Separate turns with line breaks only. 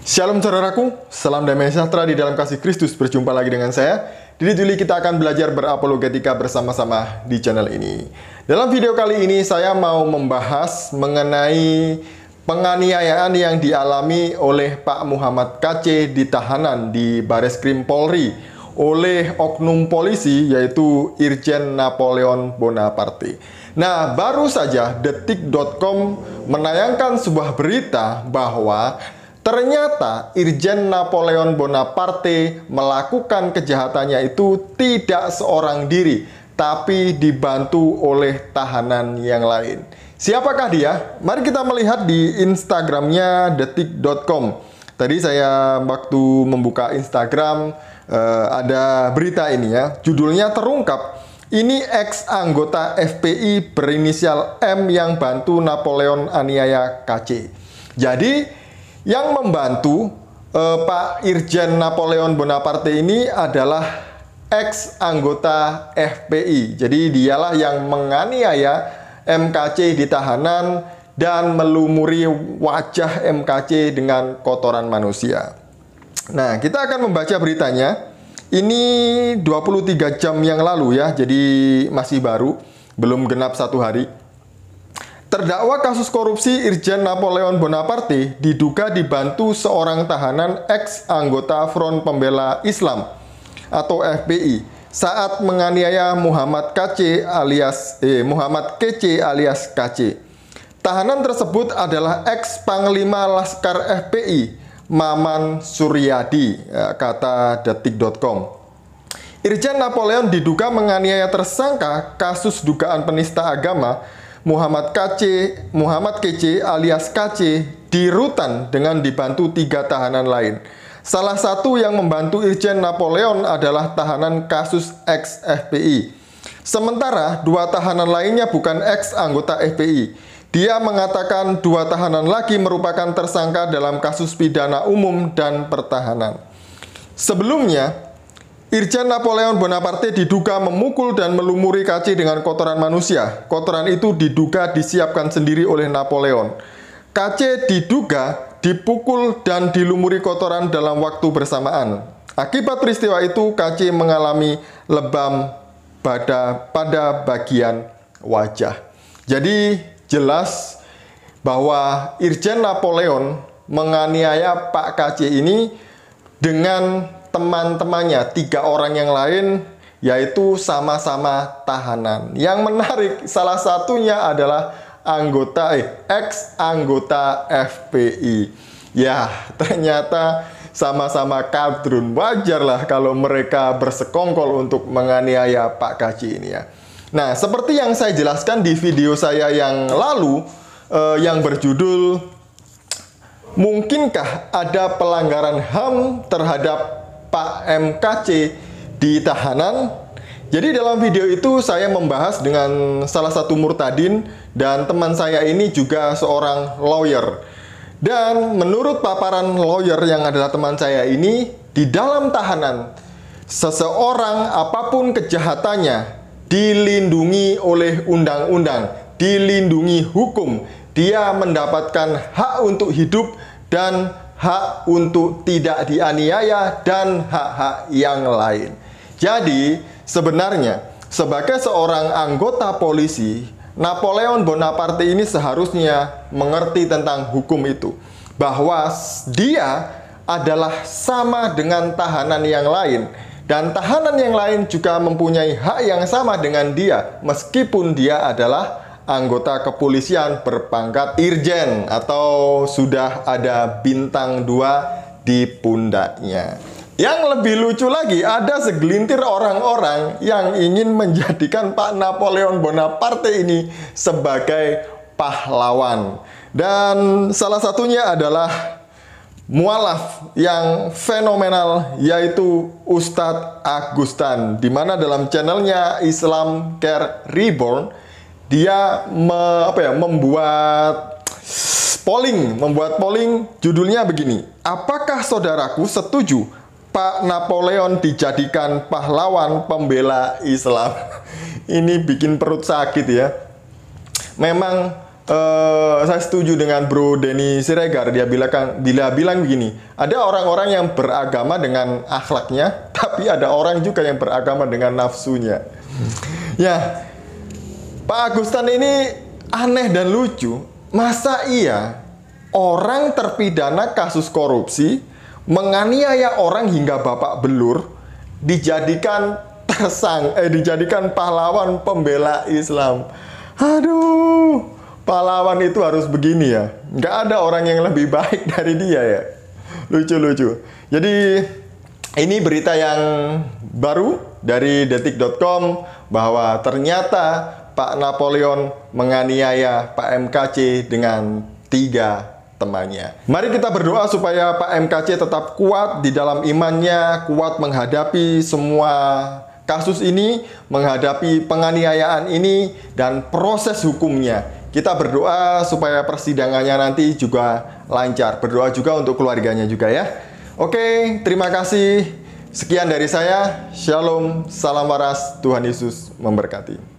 Shalom saudaraku, salam damai sejahtera di dalam kasih Kristus. Berjumpa lagi dengan saya, Didi Juli. Kita akan belajar berapologetika bersama-sama di channel ini. Dalam video kali ini saya mau membahas mengenai penganiayaan yang dialami oleh Pak Muhammad KC di tahanan di Bareskrim Polri oleh oknum polisi, yaitu Irjen Napoleon Bonaparte. Nah, baru saja detik.com menayangkan sebuah berita bahwa ternyata Irjen Napoleon Bonaparte melakukan kejahatannya itu tidak seorang diri, tapi dibantu oleh tahanan yang lain. Siapakah dia? Mari kita melihat di Instagramnya detik.com. Tadi saya waktu membuka Instagram ada berita ini ya, judulnya terungkap. Ini ex anggota FPI berinisial M yang bantu Napoleon aniaya KC. Jadi yang membantu Pak Irjen Napoleon Bonaparte ini adalah ex anggota FPI. Jadi dialah yang menganiaya MKC di tahanan dan melumuri wajah MKC dengan kotoran manusia. Nah, kita akan membaca beritanya. Ini 23 jam yang lalu ya, jadi masih baru, belum genap 1 hari. Terdakwa kasus korupsi Irjen Napoleon Bonaparte diduga dibantu seorang tahanan ex anggota Front Pembela Islam atau FPI saat menganiaya Muhammad KC alias KC. Tahanan tersebut adalah ex Panglima Laskar FPI Maman Suryadi, kata detik.com. Irjen Napoleon diduga menganiaya tersangka kasus dugaan penista agama Muhammad KC alias KC di rutan dengan dibantu 3 tahanan lain. Salah satu yang membantu Irjen Napoleon adalah tahanan kasus ex FPI. Sementara 2 tahanan lainnya bukan ex anggota FPI. Dia mengatakan 2 tahanan lagi merupakan tersangka dalam kasus pidana umum dan pertahanan. Sebelumnya, Irjen Napoleon Bonaparte diduga memukul dan melumuri KC dengan kotoran manusia. Kotoran itu diduga disiapkan sendiri oleh Napoleon. KC diduga dipukul dan dilumuri kotoran dalam waktu bersamaan. Akibat peristiwa itu, KC mengalami lebam pada bagian wajah. Jadi jelas bahwa Irjen Napoleon menganiaya Pak KC ini dengan teman-temannya, 3 orang yang lain, yaitu sama-sama tahanan. Yang menarik, salah satunya adalah ex anggota FPI. Ya, ternyata sama-sama kadrun. Wajarlah kalau mereka bersekongkol untuk menganiaya Pak KC ini ya. Nah, seperti yang saya jelaskan di video saya yang lalu, yang berjudul "Mungkinkah ada pelanggaran HAM terhadap Pak MKC di tahanan?" Jadi dalam video itu saya membahas dengan salah satu murtadin, dan teman saya ini juga seorang lawyer. Dan menurut paparan lawyer yang adalah teman saya ini, di dalam tahanan seseorang apapun kejahatannya dilindungi oleh undang-undang, dilindungi hukum. Dia mendapatkan hak untuk hidup dan hak untuk tidak dianiaya dan hak-hak yang lain. Jadi sebenarnya sebagai seorang anggota polisi, Napoleon Bonaparte ini seharusnya mengerti tentang hukum itu, bahwa dia adalah sama dengan tahanan yang lain, dan tahanan yang lain juga mempunyai hak yang sama dengan dia, meskipun dia adalah anggota kepolisian berpangkat irjen atau sudah ada bintang 2 di pundaknya. Yang lebih lucu lagi, ada segelintir orang-orang yang ingin menjadikan Pak Napoleon Bonaparte ini sebagai pahlawan. Dan salah satunya adalah mualaf yang fenomenal, yaitu Ustadz Agustan, di mana dalam channelnya Islam Care Reborn dia membuat polling, judulnya begini: apakah saudaraku setuju Pak Napoleon dijadikan pahlawan pembela Islam? Ini bikin perut sakit ya. Memang saya setuju dengan Bro Denny Siregar. Dia bilang begini, ada orang-orang yang beragama dengan akhlaknya, tapi ada orang juga yang beragama dengan nafsunya. Ya, Pak Agustan ini aneh dan lucu. Masa iya orang terpidana kasus korupsi, menganiaya orang hingga babak belur, dijadikan dijadikan pahlawan pembela Islam. Aduh, pahlawan itu harus begini ya. Nggak ada orang yang lebih baik dari dia ya. Lucu-lucu. Jadi ini berita yang baru dari detik.com bahwa ternyata Pak Napoleon menganiaya Pak MKC dengan 3 temannya. Mari kita berdoa supaya Pak MKC tetap kuat di dalam imannya, kuat menghadapi semua kasus ini, menghadapi penganiayaan ini, dan proses hukumnya. Kita berdoa supaya persidangannya nanti juga lancar. Berdoa juga untuk keluarganya juga ya. Oke, terima kasih. Sekian dari saya. Shalom, salam waras, Tuhan Yesus memberkati.